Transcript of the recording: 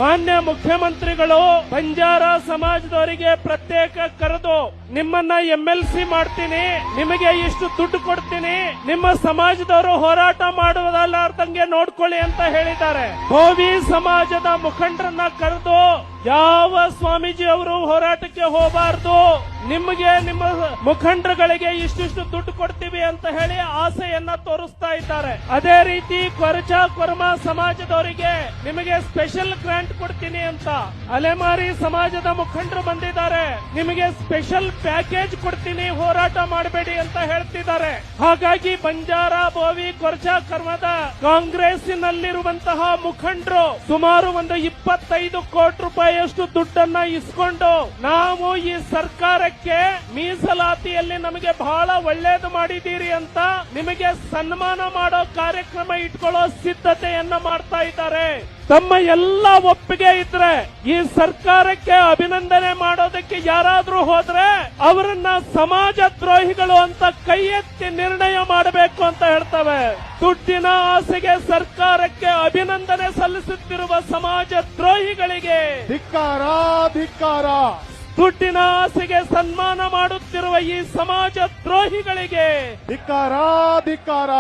ಮಾನ್ಯ ಮುಖ್ಯಮಂತ್ರಿಗಳು ಬಂಜಾರ ಸಮಾಜದವರಿಗೆ ಪ್ರತ್ಯೇಕ ಕರೆದು ನಿಮ್ಮನ್ನ MLC ಮಾಡ್ತೀನಿ, ನಿಮಗೆ ಇಷ್ಟು ದುಡ್ಡು ಕೊಡ್ತೀನಿ, ನಿಮ್ಮ ಸಮಾಜದವರು ಹೋರಾಟ ಮಾಡುವುದಲ್ಲಾರ್ದಂಗೆ ನೋಡ್ಕೊಳ್ಳಿ ಅಂತ ಹೇಳಿದ್ದಾರೆ. ಬೋವಿ ಸಮಾಜದ ಮುಖಂಡರನ್ನ ಕರೆದು ಯಾವ ಸ್ವಾಮೀಜಿ ಅವರು ಹೋರಾಟಕ್ಕೆ ಹೋಗಬಾರದು, ನಿಮಗೆ ನಿಮ್ಮ ಮುಖಂಡರುಗಳಿಗೆ ಇಷ್ಟಿಷ್ಟು ದುಡ್ಡು ಕೊಡ್ತೀವಿ ಅಂತ ಹೇಳಿ ಆಸೆಯನ್ನ ತೋರಿಸ್ತಾ ಇದ್ದಾರೆ. ಅದೇ ರೀತಿ ಕೊರಮ ಸಮಾಜದವರಿಗೆ ನಿಮಗೆ ಸ್ಪೆಷಲ್ ಗ್ರಾಂಟ್ ಕೊಡ್ತೀನಿ ಅಂತ ಅಲೆಮಾರಿ ಸಮಾಜದ ಮುಖಂಡರು ಬಂದಿದ್ದಾರೆ. ನಿಮಗೆ ಸ್ಪೆಷಲ್ ಪ್ಯಾಕೇಜ್ ಕೊಡ್ತೀನಿ, ಹೋರಾಟ ಮಾಡಬೇಡಿ ಅಂತ ಹೇಳ್ತಿದ್ದಾರೆ. ಹಾಗಾಗಿ ಬಂಜಾರ ಬೋವಿ ಕರ್ಮದ ಕಾಂಗ್ರೆಸ್ಸಿನಲ್ಲಿರುವಂತಹ ಮುಖಂಡರು ಸುಮಾರು ಒಂದು 25 ಕೋಟಿ ರೂಪಾಯಿಯಷ್ಟು ದುಡ್ಡನ್ನ ಇಸ್ಕೊಂಡು ನಾವು ಈ ಸರ್ಕಾರಕ್ಕೆ ಮೀಸಲಾತಿಯಲ್ಲಿ ನಮಗೆ ಬಹಳ ಒಳ್ಳೇದು ಮಾಡಿದ್ದೀರಿ ಅಂತ ನಿಮಗೆ ಸನ್ಮಾನ ಮಾಡೋ ಕಾರ್ಯಕ್ರಮ ಇಟ್ಕೊಳ್ಳೋ ಸಿದ್ಧತೆಯನ್ನ ಮಾಡ್ತಾ ಇದ್ದಾರೆ. ತಮ್ಮ ಎಲ್ಲ ಒಪ್ಪಿಗೆ ಇದ್ರೆ ಈ ಸರ್ಕಾರಕ್ಕೆ ಅಭಿನಂದನೆ ಮಾಡೋದಕ್ಕೆ ಯಾರಾದ್ರೂ ಹೋದ್ರೆ ಅವರನ್ನ ಸಮಾಜ ದ್ರೋಹಿಗಳು ಅಂತ ಕೈ ಎತ್ತಿ ನಿರ್ಣಯ ಮಾಡಬೇಕು ಅಂತ ಹೇಳ್ತವೆ. ದುಡ್ಡಿನ ಆಸೆಗೆ ಸರ್ಕಾರಕ್ಕೆ ಅಭಿನಂದನೆ ಸಲ್ಲಿಸುತ್ತಿರುವ ಸಮಾಜ ದ್ರೋಹಿಗಳಿಗೆ ಧಿಕ್ಕಾರ ಧಿಕ್ಕಾರ. ದುಡ್ಡಿನ ಆಸೆಗೆ ಸನ್ಮಾನ ಮಾಡುತ್ತಿರುವ ಈ ಸಮಾಜ ದ್ರೋಹಿಗಳಿಗೆ ಧಿಕ್ಕಾರ ಧಿಕ್ಕಾರ.